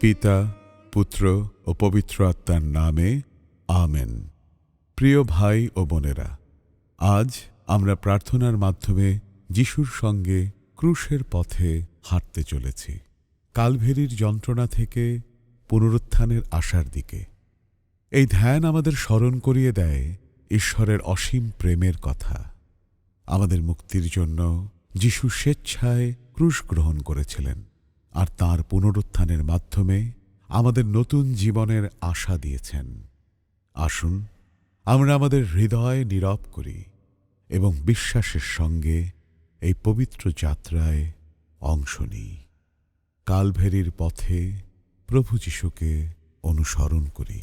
পিতা, পুত্র ও পবিত্র আত্মার নামে আমেন। প্রিয় ভাই ও বোনেরা, আজ আমরা প্রার্থনার মাধ্যমে যিশুর সঙ্গে ক্রুশের পথে হাঁটতে চলেছি, কালভেরির যন্ত্রণা থেকে পুনরুত্থানের আশার দিকে। এই ধ্যান আমাদের স্মরণ করিয়ে দেয় ঈশ্বরের অসীম প্রেমের কথা। আমাদের মুক্তির জন্য যিশু স্বেচ্ছায় ক্রুশ গ্রহণ করেছিলেন, আর তাঁর পুনরুত্থানের মাধ্যমে আমাদের নতুন জীবনের আশা দিয়েছেন। আসুন আমরা আমাদের হৃদয় নীরব করি এবং বিশ্বাসের সঙ্গে এই পবিত্র যাত্রায় অংশ নিই। কালভেরির পথে প্রভু যিশুকে অনুসরণ করি।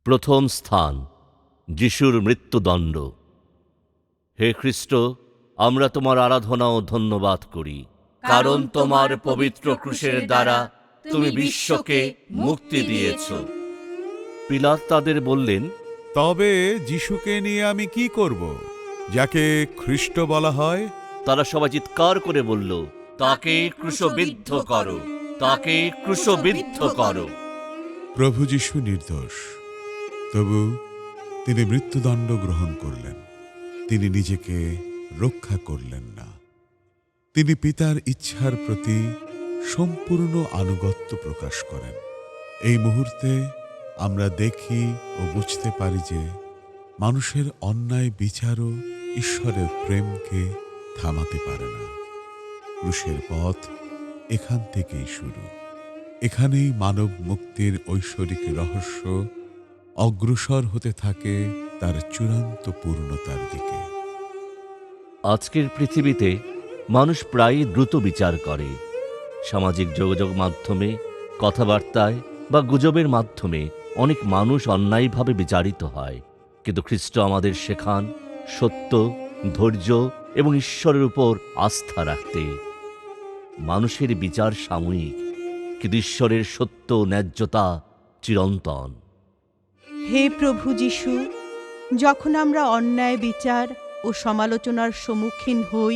প্রথম স্থান, যিশুর মৃত্যুদণ্ড। হে খ্রিস্ট, আমরা তোমার আরাধনা ও ধন্যবাদ করি, কারণ তোমার পবিত্র ক্রুশের দ্বারা তুমি বিশ্বকে মুক্তি দিয়েছ। পিলাত তাদের বললেন, তবে যিশুকে নিয়ে আমি কি করব, যাকে খ্রিস্ট বলা হয়? তারা সবাই চিৎকার করে বলল, তাকে ক্রুশবিদ্ধ করো, তাকে ক্রুশবিদ্ধ করো। প্রভু যিশু নির্দোষ, তবু তিনি মৃত্যুদণ্ড গ্রহণ করলেন। তিনি নিজেকে রক্ষা করলেন না। তিনি পিতার ইচ্ছার প্রতি সম্পূর্ণ আনুগত্য প্রকাশ করেন। এই মুহূর্তে আমরা দেখি ও বুঝতে পারি যে মানুষের অন্যায় বিচারও ঈশ্বরের প্রেমকে থামাতে পারে না। ক্রুশের পথ এখান থেকেই শুরু। এখানেই মানব মুক্তির ঐশ্বরিক রহস্য অগ্রসর হতে থাকে তার চূড়ান্ত পূর্ণতার দিকে। আজকের পৃথিবীতে মানুষ প্রায়ই দ্রুত বিচার করে। সামাজিক যোগাযোগ মাধ্যমে, কথাবার্তায় বা গুজবের মাধ্যমে অনেক মানুষ অন্যায়ভাবে বিচারিত হয়। কিন্তু খ্রিস্ট আমাদের শেখান সত্য, ধৈর্য এবং ঈশ্বরের উপর আস্থা রাখতে। মানুষের বিচার সাময়িক, কিন্তু ঈশ্বরের সত্য ও ন্যায্যতা চিরন্তন। হে প্রভু যিশু, যখন আমরা অন্যায় বিচার ও সমালোচনার সম্মুখীন হই,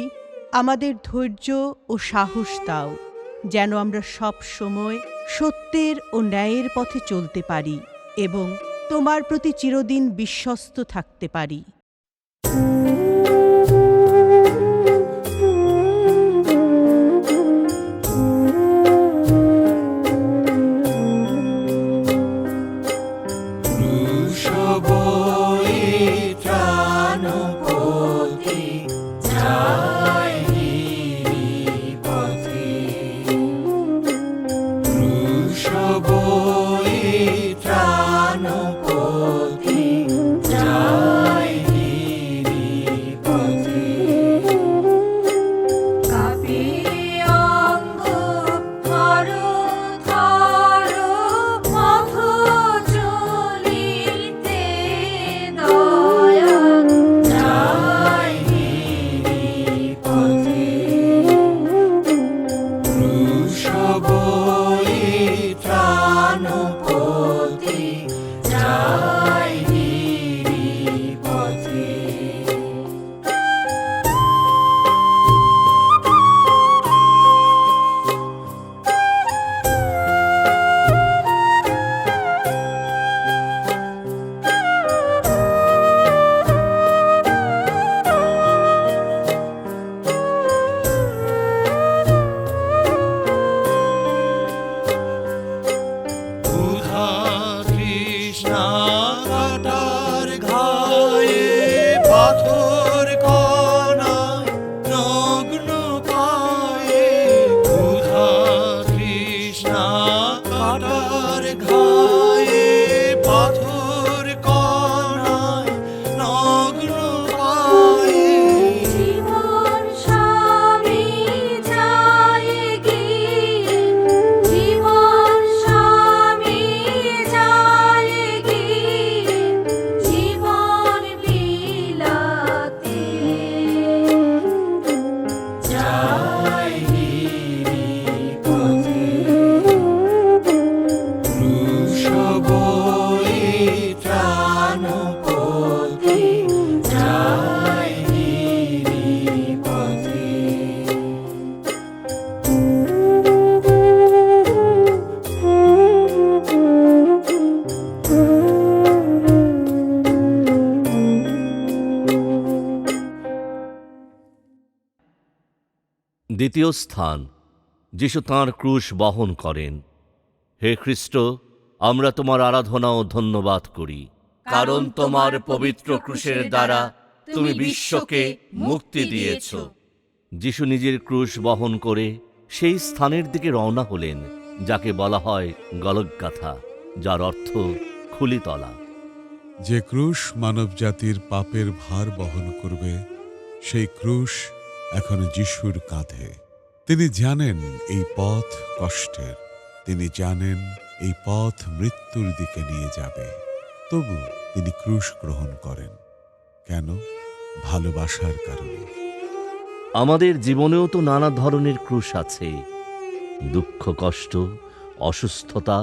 আমাদের ধৈর্য ও সাহস দাও, যেন আমরা সব সময় সত্যের ও ন্যায়ের পথে চলতে পারি এবং তোমার প্রতি চিরদিন বিশ্বস্ত থাকতে পারি। যায় যায় গিরিপথে। ক্রুশ বয়ে ত্রাণপথে যায় গিরিপথে। দ্বিতীয় স্থান, যিশু তাঁর ক্রুশ বহন করেন। হে খ্রিস্ট, আমরা তোমার আরাধনা ও ধন্যবাদ করি, কারণ তোমার পবিত্র ক্রুশের দ্বারা তুমি বিশ্বকে মুক্তি দিয়েছ। যিশু নিজের ক্রুশ বহন করে সেই স্থানের দিকে রওনা হলেন যাকে বলা হয় গলগথা, যার অর্থ খুলিতলা। যে ক্রুশ মানবজাতির পাপের ভার বহন করবে, সেই ক্রুশ এখন যিশুর কাঁধে। তিনি জানেন এই পথ কষ্টের, তিনি জানেন এই পথ মৃত্যুর দিকে নিয়ে যাবে। তবু তিনি ক্রুশ গ্রহণ করেন। কেন? ভালোবাসার কারণে। আমাদের জীবনেও তো নানা ধরনের ক্রুশ আছে। দুঃখ, কষ্ট, অসুস্থতা,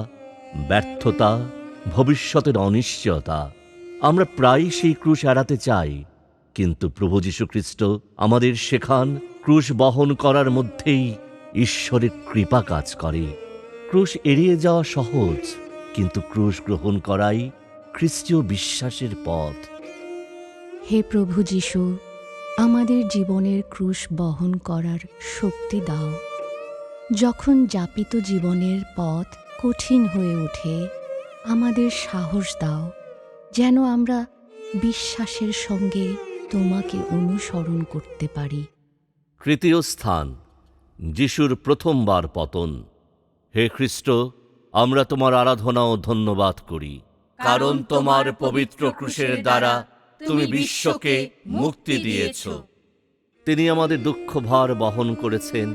ব্যর্থতা, ভবিষ্যতের অনিশ্চয়তা। আমরা প্রায়ই সেই ক্রুশ এড়াতে চাই, কিন্তু প্রভু যীশু খ্রিস্ট আমাদের শেখান ক্রুশ বহন করার মধ্যেই ঈশ্বরের কৃপা কাজ করে। ক্রুশ এড়িয়ে যাওয়া সহজ, কিন্তু ক্রুশ গ্রহণ করাই খ্রিস্টীয় বিশ্বাসের পথ। হে প্রভু যিশু, আমাদের জীবনের ক্রুশ বহন করার শক্তি দাও। যখন যাপিত জীবনের পথ কঠিন হয়ে ওঠে, আমাদের সাহস দাও, যেন আমরা বিশ্বাসের সঙ্গে তোমাকে অনুসরণ করতে পারি। তৃতীয় স্থান, যিশুর প্রথমবার পতন। হে খ্রিস্ট, আমরা তোমার আরাধনা ও ধন্যবাদ করি, কারণ তোমার পবিত্র ক্রুশের দ্বারা তুমি বিশ্বকে মুক্তি দিয়েছ। তিনি আমাদের দুঃখ ভার বহন করেছেন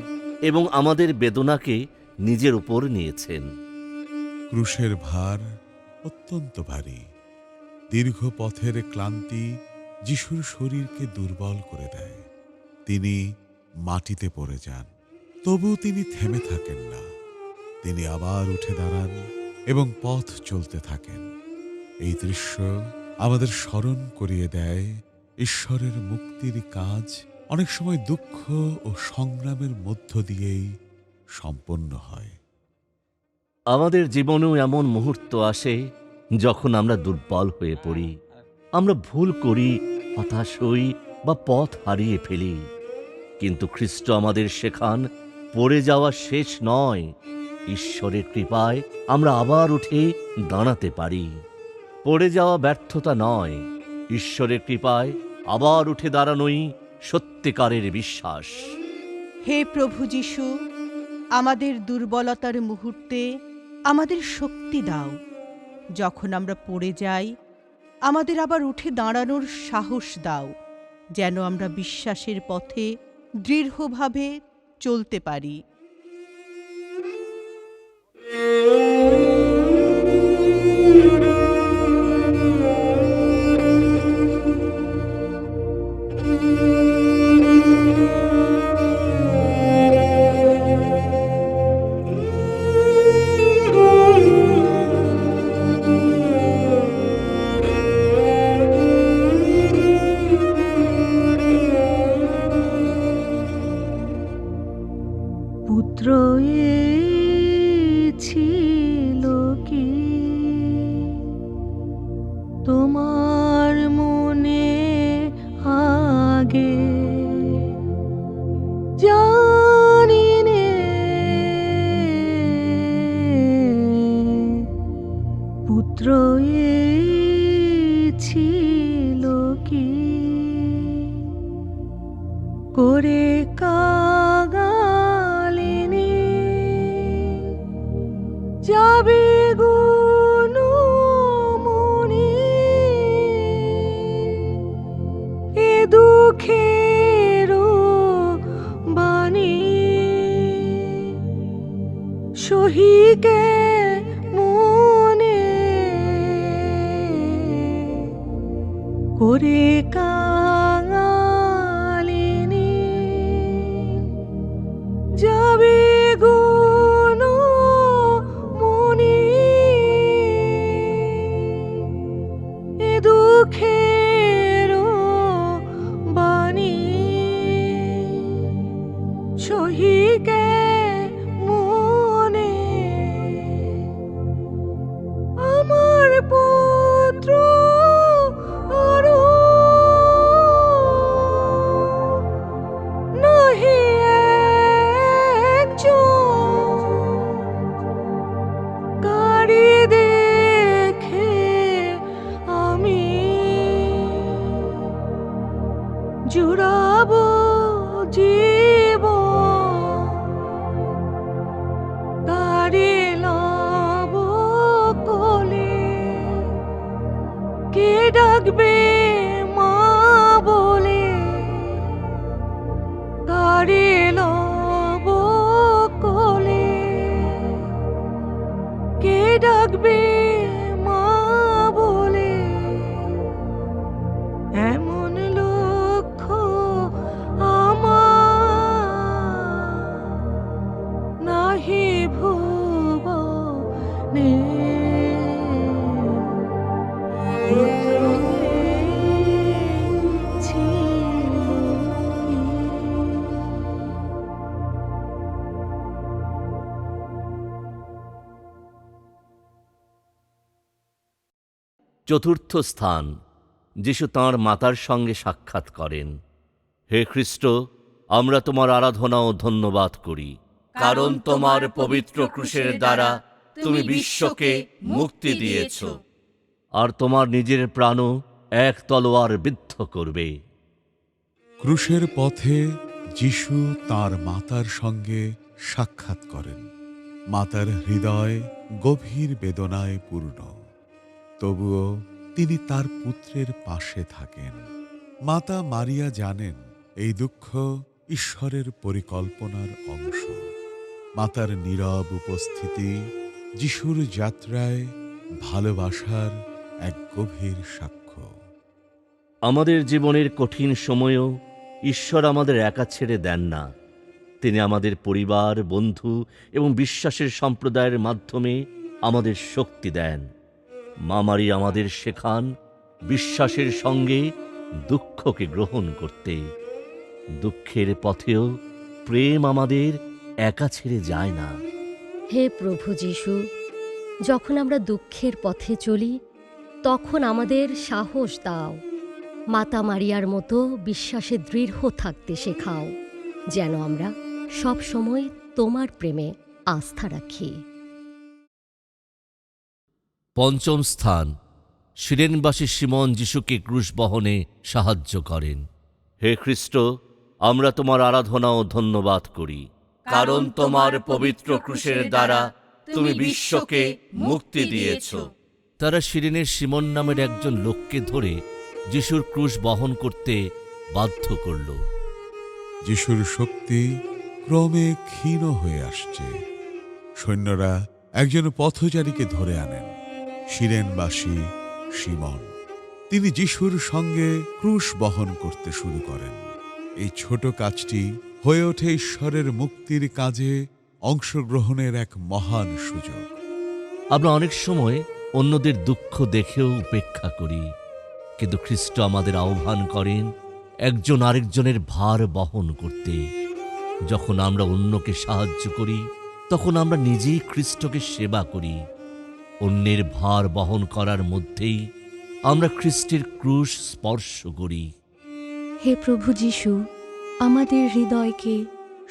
এবং আমাদের বেদনাকে নিজের উপর নিয়েছেন। ক্রুশের ভার অত্যন্ত ভারী। দীর্ঘ পথের ক্লান্তি যিশুর শরীরকে দুর্বল করে দেয়। তিনি মাটিতে পড়ে যান, তবু তিনি থেমে থাকেন না। তিনি আবার উঠে দাঁড়ান এবং পথ চলতে থাকেন। এই দৃশ্য আমাদের স্মরণ করিয়ে দেয় ঈশ্বরের মুক্তির কাজ অনেক সময় দুঃখ ও সংগ্রামের মধ্য দিয়েই সম্পন্ন হয়। আমাদের জীবনেও এমন মুহূর্ত আসে যখন আমরা দুর্বল হয়ে পড়ি, আমরা ভুল করি, হতাশ হই বা পথ হারিয়ে ফেলি। কিন্তু খ্রিস্ট আমাদের শেখান পড়ে যাওয়া শেষ নয়। ঈশ্বরের কৃপায় আমরা আবার উঠে দাঁড়াতে পারি। পড়ে যাওয়া ব্যর্থতা নয়, ঈশ্বরের কৃপায় আবার উঠে দাঁড়ানোই সত্যিকারের বিশ্বাস। হে প্রভু যিশু, আমাদের দুর্বলতার মুহূর্তে আমাদের শক্তি দাও। যখন আমরা পড়ে যাই, আমাদের আবার উঠে দাঁড়ানোর সাহস দাও, যেন আমরা বিশ্বাসের পথে দৃঢ়ভাবে চলতে পারি। পুত্র ছিল কি তোমার মনে আগে, জানি নে পুত্র ছিল কি করে কাগালিনী যাবে গুনো মনি, এ দুঃখের বাণী সহিকে মনে করে কাঙালিনী সহিকে মনে আমার পুত্র আরো নহি একজন গাড়ি দেখে আমি জুড়াবো জীবন গাড়ি লব কোলে কে ডাকবে মা বলে গাড়ি লব কোলে কে ডাকবে মা বলে এমন লক্ষ্য আমার নাহি ভুবনে চতুর্থ স্থান, যিশু তাঁর মাতার সঙ্গে সাক্ষাৎ করেন। হে খ্রিস্ট, আমরা তোমার আরাধনা ও ধন্যবাদ করি, কারণ তোমার পবিত্র ক্রুশের দ্বারা তুমি বিশ্বকে মুক্তি দিয়েছ, আর তোমার নিজের প্রাণও এক তলোয়ার বিদ্ধ করবে। ক্রুশের পথে যিশু তার মাতার সঙ্গে সাক্ষাৎ করেন। মাতার হৃদয় গভীর বেদনায় পূর্ণ, তবুও তিনি তার পুত্রের পাশে থাকেন। মাতা মারিয়া জানেন এই দুঃখ ঈশ্বরের পরিকল্পনার অংশ। মাতার নীরব উপস্থিতি যিশুর যাত্রায় ভালোবাসার এক গভীর সাক্ষ্য। আমাদের জীবনের কঠিন সময়েও ঈশ্বর আমাদের একা ছেড়ে দেন না। তিনি আমাদের পরিবার, বন্ধু এবং বিশ্বাসের সম্প্রদায়ের মাধ্যমে আমাদের শক্তি দেন। মা মারিয়া আমাদের শেখান বিশ্বাসের সঙ্গে দুঃখকে গ্রহণ করতে। দুঃখের পথেও প্রেম আমাদের একা ছেড়ে যায় না। হে প্রভু যিশু, যখন আমরা দুঃখের পথে চলি তখন আমাদের সাহস দাও। মাতা মারিয়ার মতো বিশ্বাসে দৃঢ় থাকতে শেখাও, যেন আমরা সব সময় তোমার প্রেমে আস্থা রাখি। পঞ্চম স্থান, সিরেনবাসী সিমন যিশুকে ক্রুশ বহনে সাহায্য করেন। হে খ্রিস্ট, আমরা তোমার আরাধনা ও ধন্যবাদ করি, কারণ তোমার পবিত্র ক্রুশের দ্বারা তুমি বিশ্বকে মুক্তি দিয়েছ। তারা সিরেনের সিমন নামের একজন লোককে ধরে যিশুর ক্রুশ বহন করতে বাধ্য করল। যিশুর শক্তি ক্রমে ক্ষীণ হয়ে আসছে। সৈন্যরা একজন পথচারীকে ধরে আনেন, সিরেনবাসী সিমন। তিনি যিশুর সঙ্গে ক্রুশ বহন করতে শুরু করেন। এই ছোট কাজটি হয়ে ওঠে ঈশ্বরের মুক্তির কাজে অংশগ্রহণের এক মহান সুযোগ। আমরা অনেক সময় অন্যদের দুঃখ দেখেও উপেক্ষা করি, কিন্তু খ্রিস্ট আমাদের আহ্বান করেন একজন আরেকজনের ভার বহন করতে। যখন আমরা অন্যকে সাহায্য করি তখন আমরা নিজেই খ্রিস্টকে সেবা করি। অন্যের ভার বহন করার মধ্যেই আমরা খ্রিস্টের ক্রুশ স্পর্শ করি। হে প্রভু যিশু, আমাদের হৃদয়কে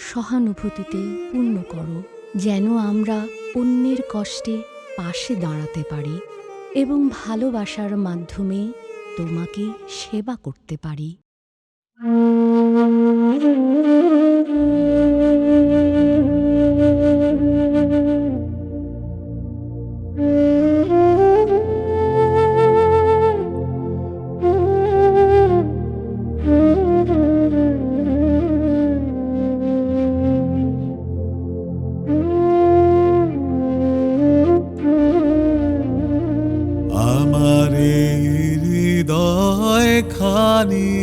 সহানুভূতিতে পূর্ণ করো, যেন আমরা অন্যের কষ্টে পাশে দাঁড়াতে পারি এবং ভালোবাসার মাধ্যমে তোমাকে সেবা করতে পারি। আমার হৃদয় খানি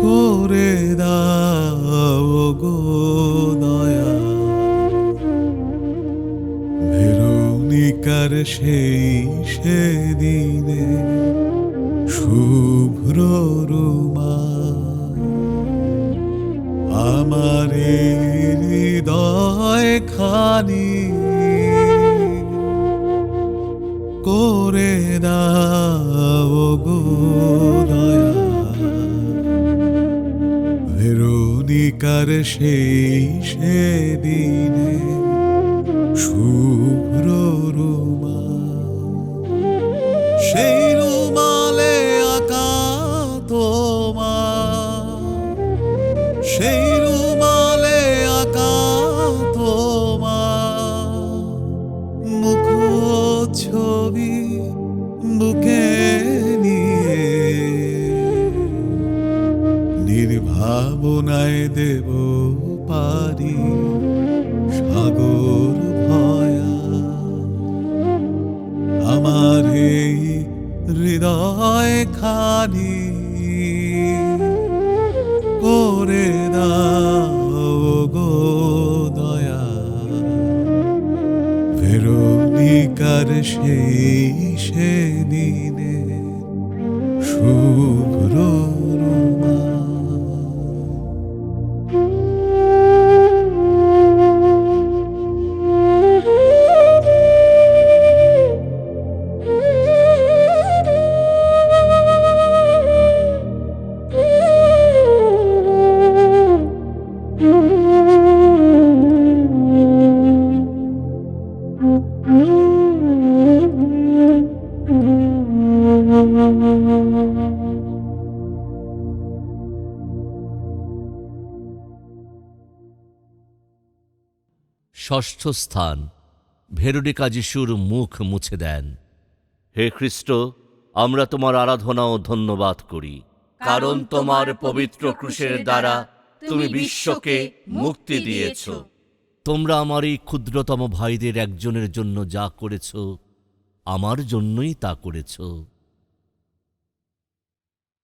করে দাও গো দয়া, ভেরোনিকার সেই সেদিনে শুভ্র রুমাল আমার হৃদয় খানি করে দাও গো দয়া। ভেরোনিকার সেই সেদিনে শুভ্র রুমাল, সেই রুমালে আঁকা তোমার, সেই রুমালে আঁকা তোমার মুখ ছবি বুকে নিয়ে নির্ভাবনায় দেব পারি সাগর ভয়া। আমার এই হৃদয় খানি করে দাও গো দয়া। ভেরোনিকার সেই সেদিনে শুভ্র রুমাল। ষষ্ঠ স্থান, ভেরোনিকা যিশুর মুখ মুছে দেন। হে খ্রিস্ট, আমরা তোমার আরাধনা ও ধন্যবাদ করি, কারণ তোমার পবিত্র ক্রুশের দ্বারা তুমি বিশ্বকে মুক্তি দিয়েছ। তোমরা আমার এই ক্ষুদ্রতম ভাইদের একজনের জন্য যা করেছ, আমার জন্যই তা করেছ।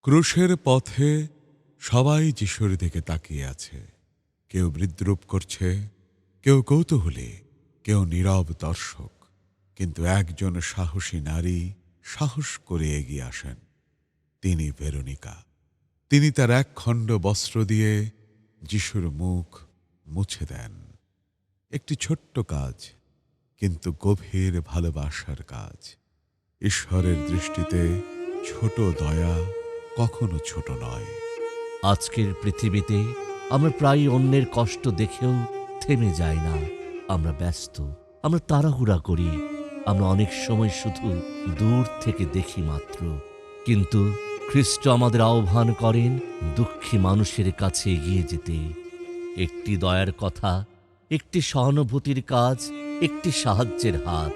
ক্রুশের পথে সবাই যিশুর দিকে তাকিয়ে আছে। কেউ বিদ্রূপ করছে, কেউ কৌতূহলী, কেউ নীরব দর্শক। কিন্তু একজন সাহসী নারী সাহস করে এগিয়ে আসেন। তিনি ভেরোনিকা। তিনি তার এক খণ্ড বস্ত্র দিয়ে যিশুর মুখ মুছে দেন। একটি ছোট্ট কাজ, কিন্তু গভীর ভালোবাসার কাজ। ঈশ্বরের দৃষ্টিতে ছোট দয়া কখনো ছোট নয়। আজকের পৃথিবীতে আমরা প্রায় অন্যের কষ্ট দেখেও থেমে যাই না। আমরা ব্যস্ত, আমরা তাড়াহুড়া করি, আমরা অনেক সময় শুধু দূর থেকে দেখি মাত্র। কিন্তু খ্রিস্ট আমাদের আহ্বান করেন দুঃখী মানুষের কাছে এগিয়ে যেতে। একটি দয়ার কথা, একটি সহানুভূতির কাজ, একটি সাহায্যের হাত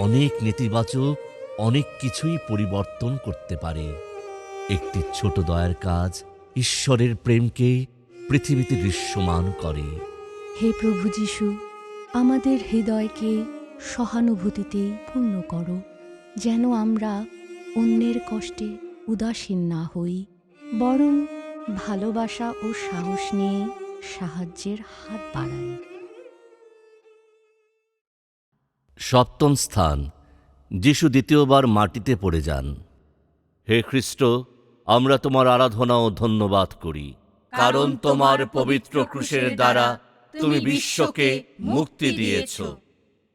অনেক নেতিবাচক অনেক কিছুই পরিবর্তন করতে পারে। একটি ছোট দয়ার কাজ ঈশ্বরের প্রেমকে পৃথিবীতে দৃশ্যমান করে। হে প্রভু যিশু, আমাদের হৃদয়কে সহানুভূতিতে পূর্ণ করো, যেন আমরা অন্যের কষ্টে উদাসীন না হই, বরং ভালোবাসা ও সাহস নিয়ে সাহায্যের হাত বাড়াই। সপ্তম স্থান, যিশু দ্বিতীয়বার মাটিতে পড়ে যান। হে খ্রিস্ট, আমরা তোমার আরাধনা ও ধন্যবাদ করি, কারণ তোমার পবিত্র ক্রুশের দ্বারা তুমি বিশ্বকে মুক্তি দিয়েছ।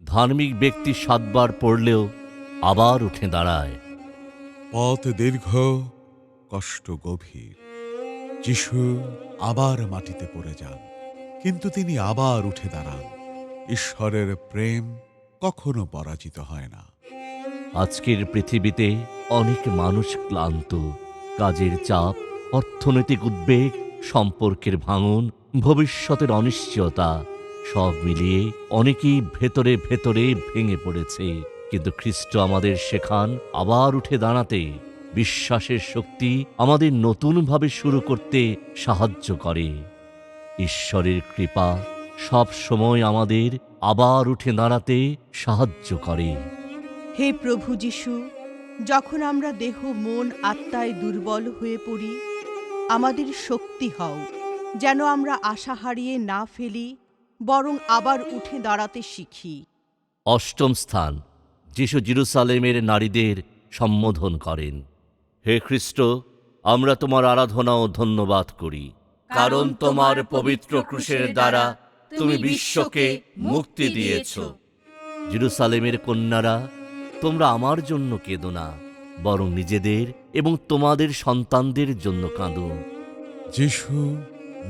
ধার্মিক ব্যক্তি 7 বার পড়লেও আবার উঠে দাঁড়ায়। পথ দীর্ঘ, কষ্ট গভীর। যিশু আবার মাটিতে পড়ে যান, কিন্তু তিনি আবার উঠে দাঁড়ান। ঈশ্বরের প্রেম কখনো পরাজিত হয় না। আজকের পৃথিবীতে অনেক মানুষ ক্লান্ত। কাজের চাপ, অর্থনৈতিক উদ্বেগ, সম্পর্কের ভাঙন, ভবিষ্যতের অনিশ্চয়তা সব মিলিয়ে অনেকেই ভেতরে ভেতরে ভেঙে পড়েছে। কিন্তু খ্রিস্ট আমাদের শেখান আবার উঠে দাঁড়াতে। বিশ্বাসের শক্তি আমাদের নতুনভাবে শুরু করতে সাহায্য করে। ঈশ্বরের কৃপা সব সময় আমাদের আবার উঠে দাঁড়াতে সাহায্য করে। হে প্রভু যিশু, যখন আমরা দেহ মন আত্মায় দুর্বল হয়ে পড়ি, আমাদের শক্তি হও, যেন আমরা আশা হারিয়ে না ফেলি, বরং আবার উঠে দাঁড়াতে শিখি। অষ্টম স্থান, যিশু জেরুসালেমের নারীদের সম্বোধন করেন। হে খ্রিস্ট, আমরা তোমার আরাধনা ও ধন্যবাদ করি, কারণ তোমার পবিত্র ক্রুশের দ্বারা তুমি বিশ্বকে মুক্তি দিয়েছ। জেরুসালেমের কন্যারা, তোমরা আমার জন্য কেঁদো না, বরং নিজেদের এবং তোমাদের সন্তানদের জন্য কাঁদো। যিশু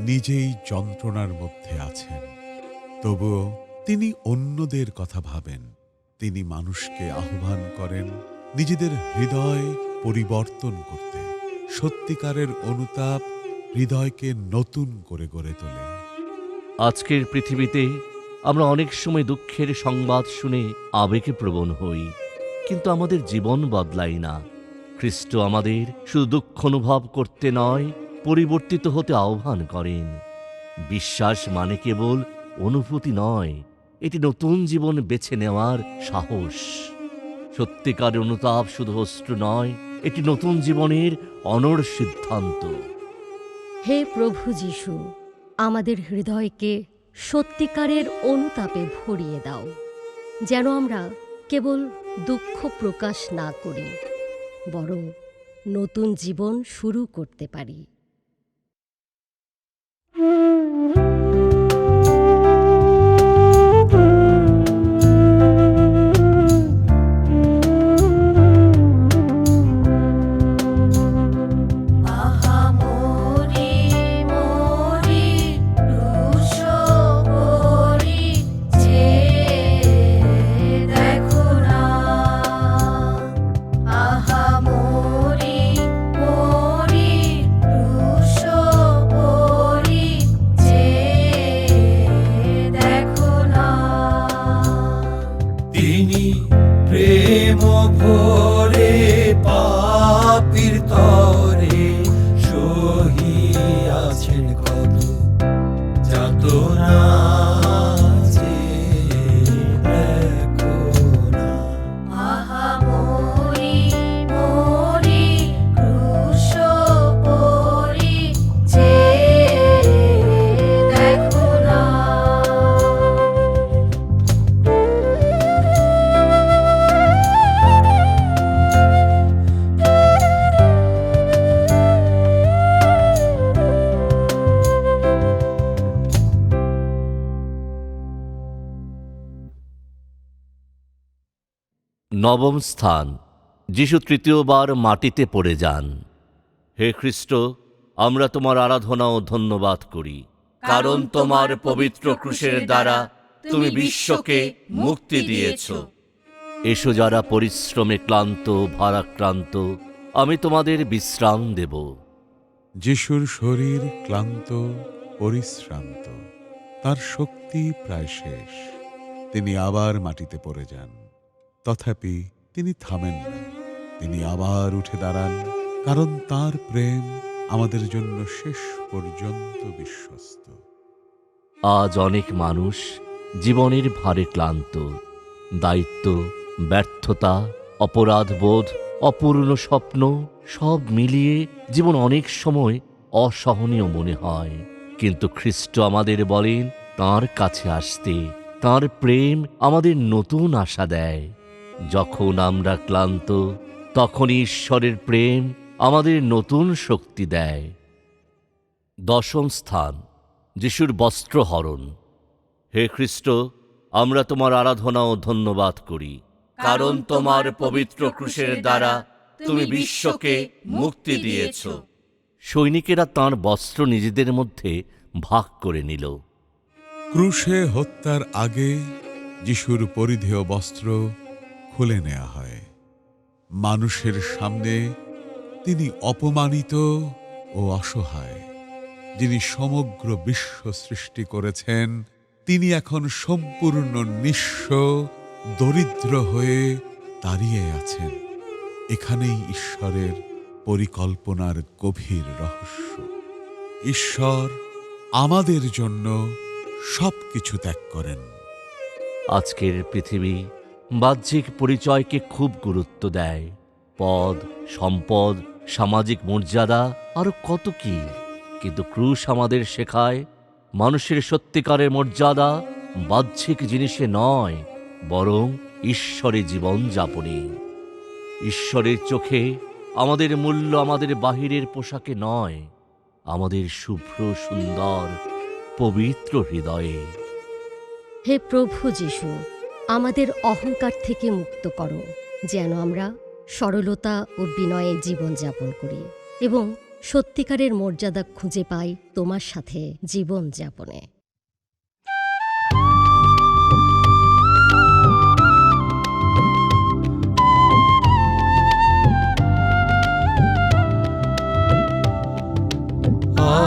নিজেই যন্ত্রণার মধ্যে আছেন, তবুও তিনি অন্যদের কথা ভাবেন। তিনি মানুষকে আহ্বান করেন নিজেদের হৃদয় পরিবর্তন করতে। সত্যিকারের অনুতাপ হৃদয়কে নতুন করে গড়ে তোলে। আজকের পৃথিবীতে আমরা অনেক সময় দুঃখের সংবাদ শুনে আবেগে প্রবণ হই, কিন্তু আমাদের জীবন বদলাই না। খ্রিস্ট আমাদের শুধু দুঃখ অনুভব করতে নয়, পরিবর্তিত হতে আহ্বান করেন। বিশ্বাস মানে কেবল অনুভূতি নয়, এটি নতুন জীবন বেছে নেওয়ার সাহস। সত্যিকার অনুতাপ শুধু অশ্রু নয়, এটি নতুন জীবনের অনড় সিদ্ধান্ত। হে প্রভু যিশু, আমাদের হৃদয়কে সত্যিকারের অনুতাপে ভরিয়ে দাও, যেন আমরা কেবল দুঃখ প্রকাশ না করি, বরং নতুন জীবন শুরু করতে পারি। তিনি প্রেম ভরে পাপীর তরে সহিয়াছেন কত যাতনা, যে দেখো না। নবম স্থান, যিশু তৃতীয়বার মাটিতে পড়ে যান। হে খ্রিস্ট, আমরা তোমার আরাধনা ও ধন্যবাদ করি, কারণ তোমার পবিত্র ক্রুশের দ্বারা তুমি বিশ্বকে মুক্তি দিয়েছ। এসো যারা পরিশ্রমে ক্লান্ত, ভারাক্রান্ত, আমি তোমাদের বিশ্রাম দেব। যিশুর শরীর ক্লান্ত, পরিশ্রান্ত, তার শক্তি প্রায় শেষ। তিনি আবার মাটিতে পড়ে যান, তথাপি তিনি থামেন না। তিনি আবার উঠে দাঁড়ান, কারণ তার প্রেম আমাদের জন্য শেষ পর্যন্ত বিশ্বস্ত। আজ অনেক মানুষ জীবনের ভারে ক্লান্ত। দায়িত্ব, ব্যর্থতা, অপরাধবোধ, অপূর্ণ স্বপ্ন সব মিলিয়ে জীবন অনেক সময় অসহনীয় মনে হয়। কিন্তু খ্রিস্ট আমাদের বলেন তাঁর কাছে আসতে। তাঁর প্রেম আমাদের নতুন আশা দেয়। যখন আমরা ক্লান্ত, তখন ঈশ্বরের প্রেম আমাদের নতুন শক্তি দেয়। দশম স্থান, যিশুর বস্ত্রহরণ। হে খ্রিস্ট, আমরা তোমার আরাধনা ও ধন্যবাদ করি, কারণ তোমার পবিত্র ক্রুশের দ্বারা তুমি বিশ্বকে মুক্তি দিয়েছ। সৈনিকেরা তাঁর বস্ত্র নিজেদের মধ্যে ভাগ করে নিল। ক্রুশে হত্যার আগে যিশুর পরিধেয় বস্ত্র খুলে নেওয়া হয়। মানুষের সামনে তিনি অপমানিত ও অসহায়। যিনি সমগ্র বিশ্ব সৃষ্টি করেছেন, তিনি এখন সম্পূর্ণ নিঃস্ব, দরিদ্র হয়ে দাঁড়িয়ে আছেন। এখানেই ঈশ্বরের পরিকল্পনার গভীর রহস্য। ঈশ্বর আমাদের জন্য সবকিছু ত্যাগ করেন। আজকের পৃথিবী বাহ্যিক পরিচয়কে খুব গুরুত্ব দেয়। পদ, সম্পদ, সামাজিক মর্যাদা, আরো কত কি। কিন্তু ক্রুশ আমাদের শেখায় মানুষের সত্যিকারের মর্যাদা বাহ্যিক জিনিসে নয়, বরং ঈশ্বরে জীবনযাপনে। ঈশ্বরের চোখে আমাদের মূল্য আমাদের বাহিরের পোশাকে নয়, আমাদের শুভ্র সুন্দর পবিত্র হৃদয়ে। হে প্রভু যিশু, আমাদের অহংকার থেকে মুক্ত করো, যেন আমরা সরলতা ও বিনয়ে জীবনযাপন করি এবং সত্যিকারের মর্যাদা খুঁজে পাই তোমার সাথে জীবনযাপনে।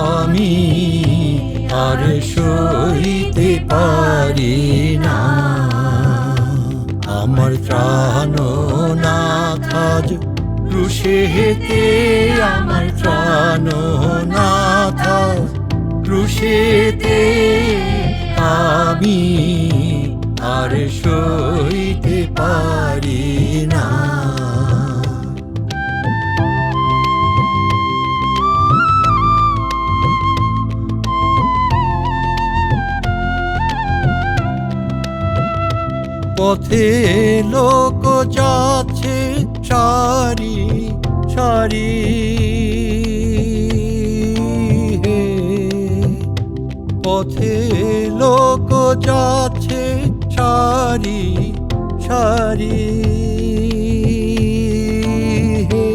আমি আর সইতে পারি না, আমার ত্রাণনাথ আজ ক্রুশে হেতে, আমার ত্রাণনাথ আজ ক্রুশেতে। আমি আর সইতে পারি না। পথে লোক যাচ্ছে সারি সারি, হে পথে লোক যাচ্ছে সারি সারি, হে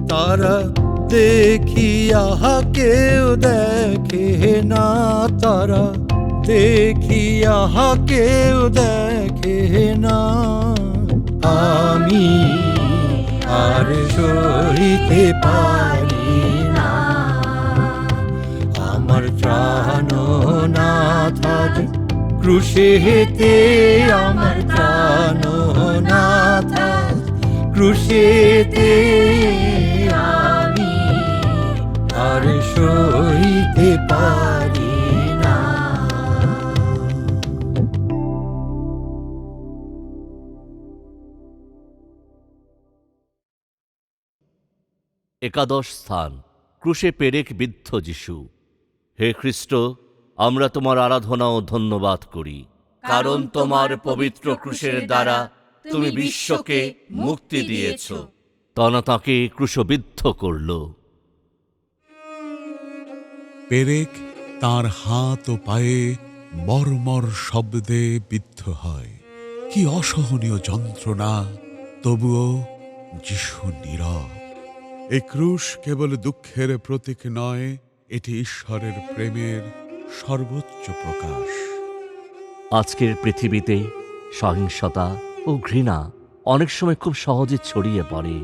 তারা দেখিয়া কেউ দেখে না, তারা দেখিয়া কেউ দেখে না। আমি আর সইতে পারি না, আমার ত্রাণনাথ আজ ক্রুশে হেতে, আমার ত্রাণনাথ আজ ক্রুশেতে। আমি আর সইতে পারি না। একাদশ স্থান, ক্রুশে পেরেক বিদ্ধ যিশু। হে খ্রিস্ট, আমরা তোমার আরাধনা ও ধন্যবাদ করি, কারণ তোমার পবিত্র ক্রুশের দ্বারা তুমি বিশ্বকে মুক্তি দিয়েছ। তারা তাঁকে ক্রুশবিদ্ধ করল। পেরেক তার হাত ও পায়ে মর্মর শব্দে বিদ্ধ হয়। কি অসহনীয় যন্ত্রণা! তবুও যিশু নীরব। এই ক্রুশ কেবল দুঃখের প্রতীক নয়, এটি ঈশ্বরের প্রেমের সর্বোচ্চ প্রকাশ। আজকের পৃথিবীতে সহিংসতা ও ঘৃণা অনেক সময় খুব সহজে ছড়িয়ে পড়ে,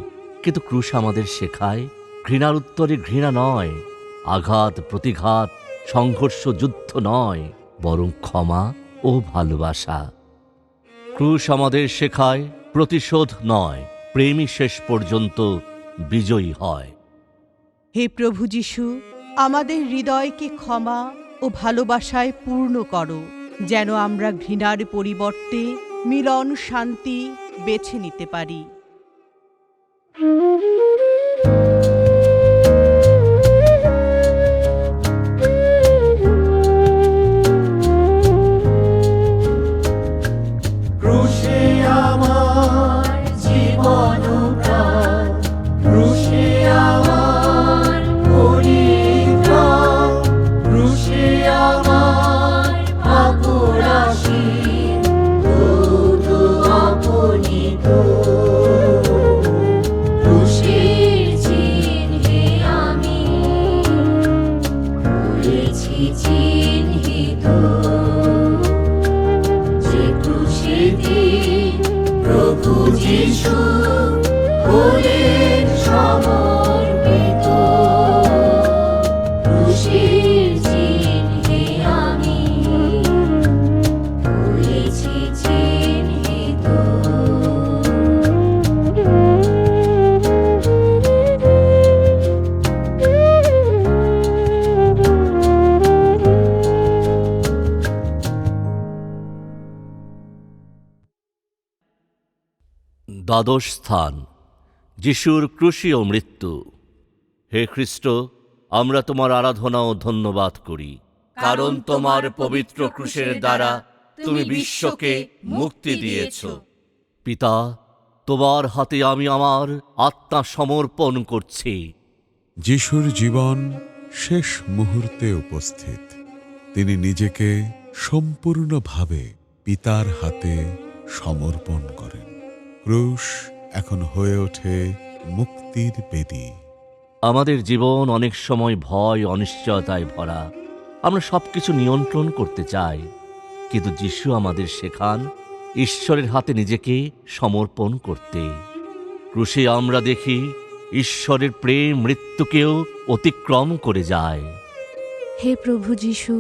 কিন্তু ক্রুশ আমাদের শেখায় ঘৃণার উত্তরে ঘৃণা নয়, আঘাত প্রতিঘাত, সংঘর্ষ যুদ্ধ নয়, বরং ক্ষমা ও ভালোবাসা। ক্রুশ আমাদের শেখায় প্রতিশোধ নয়, প্রেমই শেষ পর্যন্ত বিজয়ী হয়। হে প্রভু যিশু, আমাদের হৃদয়কে ক্ষমা ও ভালোবাসায় পূর্ণ করো, যেন আমরা ঘৃণার পরিবর্তে মিলন শান্তি বেছে নিতে পারি। ক্রুশে আমার জীবন প্রাণ, ক্রুশে আমার পরিত্রাণ, ক্রুশে আমার পাপরাশি দুধ অপনীত। ক্রুশের চিহ্নে আমি হয়েছি চিহ্নিত, যে ক্রুশেতে প্রভু যিশু হলেন সমর্পিত। ক্রুশের চিহ্নে আমি হয়েছি চিহ্নিত। দ্বাদশ স্থান, যিশুর ক্রুশীয় মৃত্যু। হে খ্রিস্ট, আমরা তোমার আরাধনা ও ধন্যবাদ করি, কারণ তোমার পবিত্র ক্রুশের দ্বারা তুমি বিশ্বকে মুক্তি দিয়েছ। পিতা, তোমার হাতে আমি আমার আত্মা সমর্পণ করছি, যিশুর জীবন শেষ মুহূর্তে উপস্থিত। তিনি নিজেকে সম্পূর্ণভাবে পিতার হাতে সমর্পণ করেন। ক্রুশ এখন হয়ে ওঠে মুক্তির বেদী। আমাদের জীবন অনেক সময় ভয় অনিশ্চয়তায় ভরা। আমরা সবকিছু নিয়ন্ত্রণ করতে চাই, কিন্তু যিশু আমাদের শেখান ঈশ্বরের হাতে নিজেকে সমর্পণ করতে। ক্রুশে আমরা দেখি ঈশ্বরের প্রেম মৃত্যুকেও অতিক্রম করে যায়। হে প্রভু যিশু,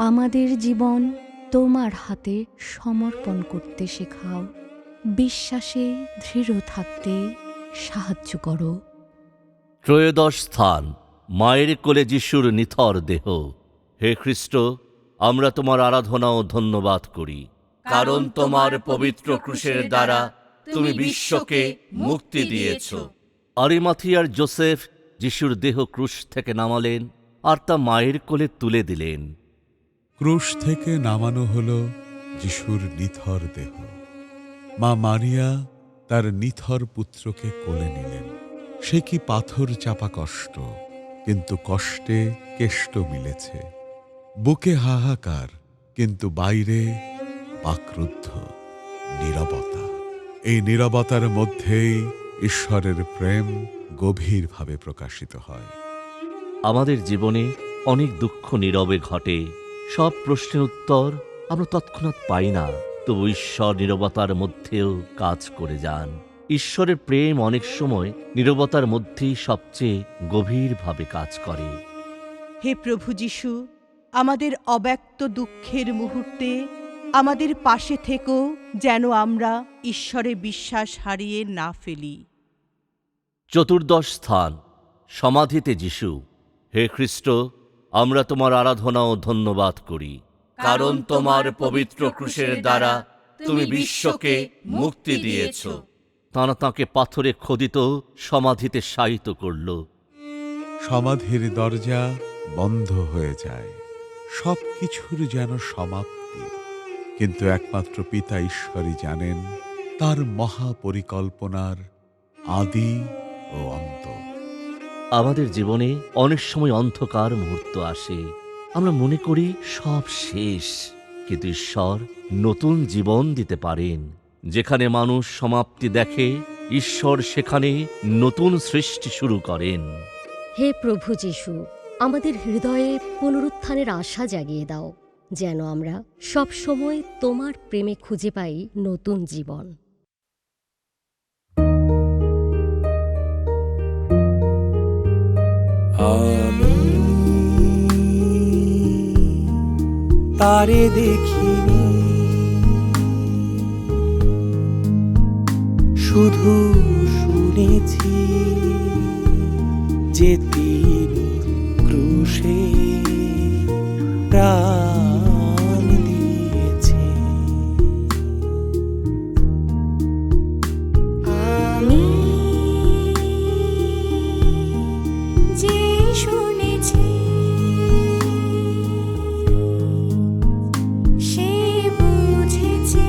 আমাদের জীবন তোমার হাতে সমর্পণ করতে শেখাও। বিশ্বাসে দৃঢ় থাকতে সাহায্য করো। ত্রয়োদশ স্থান, মায়ের কোলে যিশুর নিথর দেহ। হে খ্রিস্ট, আমরা তোমার আরাধনা ও ধন্যবাদ করি, কারণ তোমার পবিত্র ক্রুশের দ্বারা তুমি বিশ্বকে মুক্তি দিয়েছ। আরিমাথিয়ার যোসেফ যিশুর দেহ ক্রুশ থেকে নামালেন আর তা মায়ের কোলে তুলে দিলেন। ক্রুশ থেকে নামানো হল যিশুর নিথর দেহ। মা মারিয়া তার নিথর পুত্রকে কোলে নিলেন। সে কি পাথর চাপা কষ্ট, কিন্তু কষ্টে কেষ্ট মিলেছে। বুকে হাহাকার, কিন্তু বাইরে বাকরুদ্ধ নীরবতা। এই নীরবতার মধ্যেই ঈশ্বরের প্রেম গভীরভাবে প্রকাশিত হয়। আমাদের জীবনে অনেক দুঃখ নীরবে ঘটে। সব প্রশ্নের উত্তর আমরা তৎক্ষণাৎ পাই না, তবু ঈশ্বর নীরবতার মধ্যেও কাজ করে যান। ঈশ্বরের প্রেম অনেক সময় নীরবতার মধ্যেই সবচেয়ে গভীরভাবে কাজ করে। হে প্রভু যিশু, আমাদের অব্যক্ত দুঃখের মুহূর্তে আমাদের পাশে থেকো, যেন আমরা ঈশ্বরে বিশ্বাস হারিয়ে না ফেলি। চতুর্দশ স্থান, সমাধিতে যিশু। হে খ্রিস্ট, আমরা তোমার আরাধনা ও ধন্যবাদ করি, কারণ তোমার পবিত্র ক্রুশের দ্বারা তুমি বিশ্বকে মুক্তি দিয়েছ। তাঁরা তাঁকে পাথরে খোদিত সমাধিতে শায়িত করল। সমাধির দরজা বন্ধ হয়ে যায়, সব কিছুর যেন সমাপ্তি। কিন্তু একমাত্র পিতা ঈশ্বরই জানেন তার মহাপরিকল্পনার আদি ও অন্ত। আমাদের জীবনে অনেক সময় অন্ধকার মুহূর্ত আসে। আমরা মনে করি সব শেষ, কিন্তু ঈশ্বর নতুন জীবন দিতে পারেন। যেখানে মানুষ সমাপ্তি দেখে, ঈশ্বর সেখানে নতুন সৃষ্টি শুরু করেন। হে প্রভু যিশু, আমাদের হৃদয়ে পুনরুত্থানের আশা জাগিয়ে দাও, যেন আমরা সব সময় তোমার প্রেমে খুঁজে পাই নতুন জীবন। আমি তারে দেখিনি, শুধু শুনেছি যে তিনি ক্রুশে প্রাণ দিয়েছে। আমি যে শুনেছি সে বুঝেছে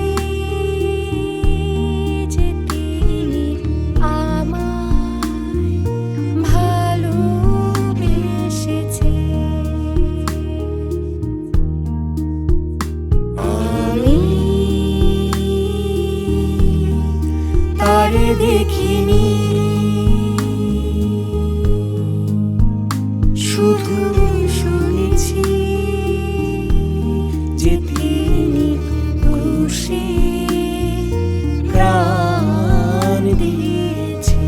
যে তিনি আমায় ভালোবেসেছে। আমি তারে দেখিনি, শুধু শুনেছি যে তিনি ক্রুশে প্রাণ দিয়েছে।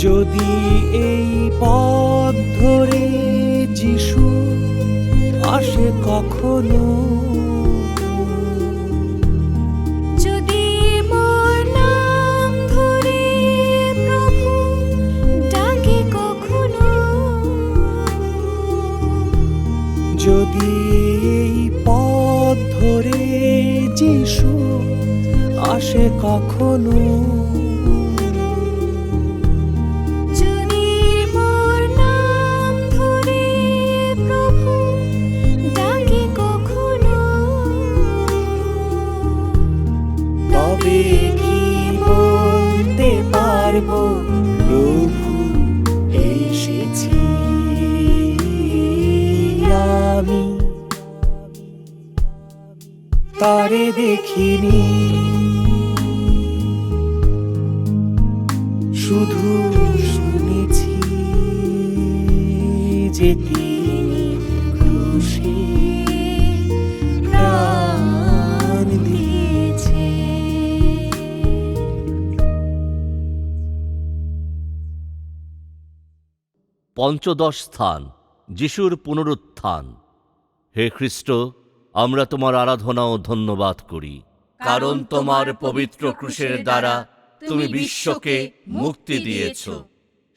যদি এই পথ ধরে যিশু আসে কখনো, যদি মোর নাম ধরে প্রভু ডাকে কখনো, যদি এই পথ ধরে যিশু কখনো যদি মোর নাম ধরে প্রভু ডাকে কখনো, তবে কি বলতে পারবো প্রভু এসেছি আমি, তারে দেখিনি শুধু শুনেছি যে তিনি ক্রুশে প্রাণ দিয়েছে। পঞ্চদশ স্থান, যিশুর পুনরুত্থান। হে খ্রিস্ট, আমরা তোমার আরাধনা ও ধন্যবাদ করি, কারণ তোমার পবিত্র ক্রুশের দ্বারা তুমি বিশ্বকে মুক্তি দিয়েছ।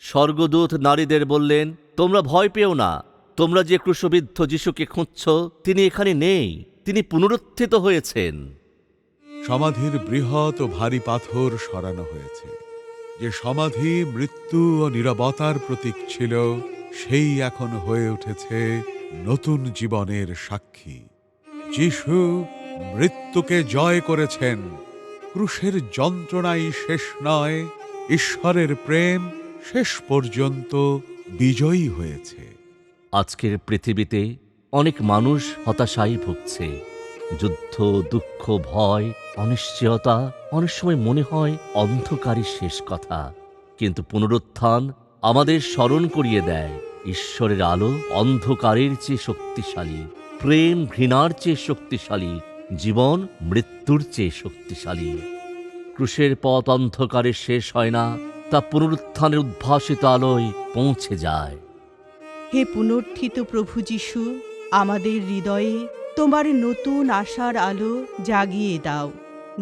স্বর্গদূত নারীদের বললেন, তোমরা ভয় পেও না, তোমরা যে ক্রুশবিদ্ধ যিশুকে খুঁজছ তিনি এখানে নেই, তিনি পুনরুত্থিত হয়েছেন। সমাধির বৃহৎ ও ভারী পাথর সরানো হয়েছে। যে সমাধি মৃত্যু ও নীরবতার প্রতীক ছিল, সেই এখন হয়ে উঠেছে নতুন জীবনের সাক্ষী। যিশু মৃত্যুকে জয় করেছেন। ক্রুশের যন্ত্রণাই শেষ নয়, ঈশ্বরের প্রেম শেষ পর্যন্ত বিজয়ী হয়েছে। আজকের পৃথিবীতে অনেক মানুষ হতাশায় ভুগছে। যুদ্ধ, দুঃখ, ভয়, অনিশ্চয়তা, অনেক সময় মনে হয় অন্ধকারই শেষ কথা। কিন্তু পুনরুত্থান আমাদের স্মরণ করিয়ে দেয়, ঈশ্বরের আলো অন্ধকারের চেয়ে শক্তিশালী, প্রেম ঘৃণার চেয়ে শক্তিশালী, জীবন মৃত্যুর চেয়ে শক্তিশালী। ক্রুশের পথ অন্ধকারে শেষ হয় না, তা পুনরুত্থানের উদ্ভাসিত আলোয় পৌঁছে যায়। হে পুনর্থিত প্রভু যিশু, আমাদের হৃদয়ে তোমার নতুন আশার আলো জাগিয়ে দাও।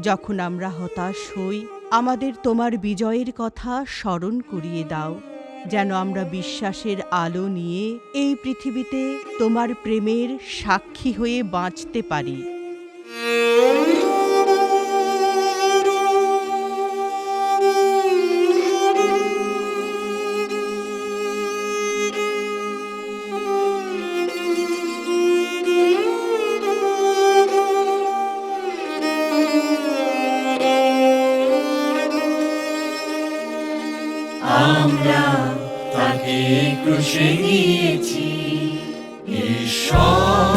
যখন আমরা হতাশ হই, আমাদের তোমার বিজয়ের কথা স্মরণ করিয়ে দাও, যেন আমরা বিশ্বাসের আলো নিয়ে এই পৃথিবীতে তোমার প্রেমের সাক্ষী হয়ে বাঁচতে পারি। আমরা তাকে ক্রুশে নিয়েছি, ঈশ্বর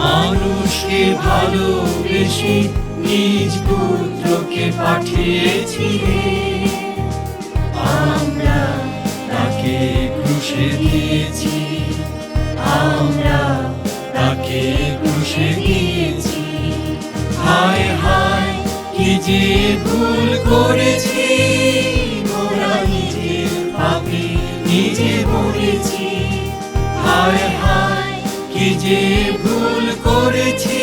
মানুষকে ভালোবেসে নিজ পুত্রকে পাঠিয়েছিলেন। আমরা তাকে ক্রুশে দিয়েছি, আমরা তাকে ক্রুশে দিয়েছি। হায় হায় কি যে ভুল করেছি, মোরা নিজের পাপে নিজে মরেছি। হায় হায় কি যে ভুল করেছি,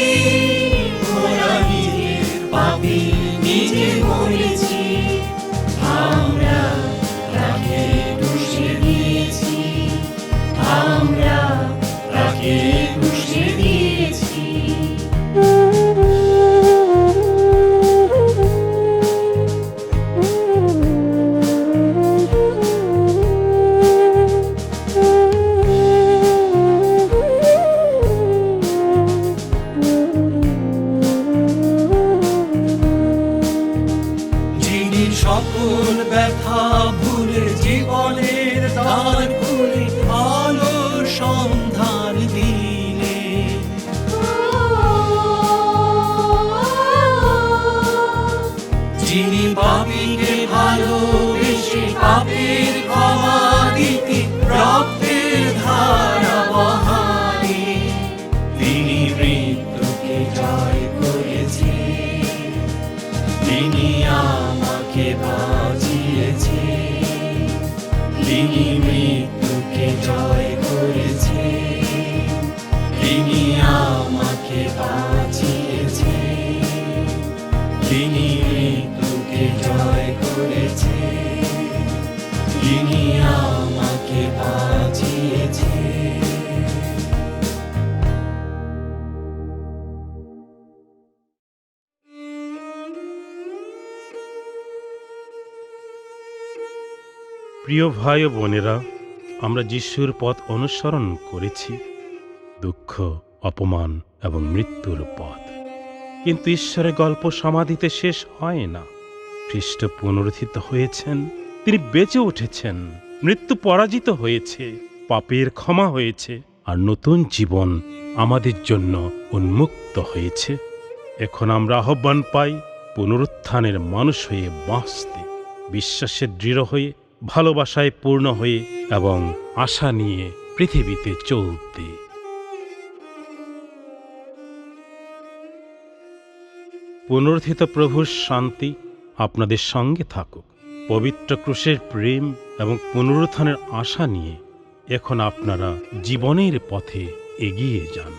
মোরা নিজের পাপে নিজে মরেছি। আমরা তাকে ক্রুশে দিয়েছি, আমরা তাকে ক্রুশে দিয়েছি। যিনি সকল ব্যথা ভুলে জীবনের দ্বার খুলে আলোর সন্ধান দিলে, যিনি পাপীকে ভালোবেসে পাপের ক্ষমা দিতে রক্তের ধারা বহালে, তিনি মৃত্যুকে জয় করেছে, তিনি আমাকে বাঁচিয়েছে। তিনি মৃত্যুকে জয় করেছে, তিনি আমাকে বাঁচিয়েছে। তিনি মৃত্যুকে জয় করেছে, তিনি আমাকে বাঁচিয়েছে। প্রিয় ভাই ও বোনেরা, আমরা যিশুর পথ অনুসরণ করেছি, দুঃখ, অপমান এবং মৃত্যুর পথ। কিন্তু ঈশ্বরের গল্প সমাধিতে শেষ হয় না। খ্রিস্ট পুনরুত্থিত হয়েছেন, তিনি বেঁচে উঠেছেন, মৃত্যু পরাজিত হয়েছে, পাপের ক্ষমা হয়েছে, আর নতুন জীবন আমাদের জন্য উন্মুক্ত হয়েছে। এখন আমরা আহ্বান পাই পুনরুত্থানের মানুষ হয়ে বাঁচতে, বিশ্বাসে দৃঢ় হয়ে, ভালোবাসায় পূর্ণ হয়ে এবং আশা নিয়ে পৃথিবীতে চলতে। পুনরুত্থিত প্রভুর শান্তি আপনাদের সঙ্গে থাকুক। পবিত্র ক্রুশের প্রেম এবং পুনরুত্থানের আশা নিয়ে এখন আপনারা জীবনের পথে এগিয়ে যান।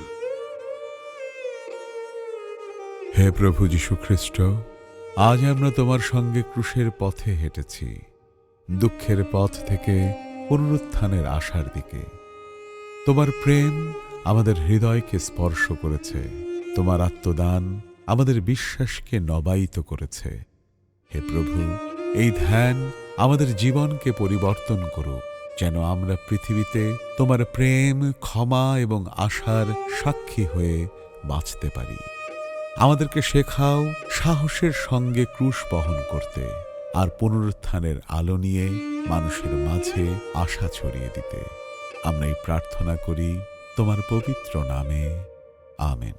হে প্রভু যীশু খ্রিস্ট, আজ আমরা তোমার সঙ্গে ক্রুশের পথে হেঁটেছি, দুঃখের পথ থেকে পুনরুত্থানের আশার দিকে। তোমার প্রেম আমাদের হৃদয়কে স্পর্শ করেছে, তোমার আত্মদান আমাদের বিশ্বাসকে নবায়িত করেছে। হে প্রভু, এই ধ্যান আমাদের জীবনকে পরিবর্তন করুক, যেন আমরা পৃথিবীতে তোমার প্রেম, ক্ষমা এবং আশার সাক্ষী হয়ে বাঁচতে পারি। আমাদেরকে শেখাও সাহসের সঙ্গে ক্রুশ বহন করতে, আর পুনরুত্থানের আলো নিয়ে মানুষের মাঝে আশা ছড়িয়ে দিতে। আমরা এই প্রার্থনা করি তোমার পবিত্র নামে, আমেন।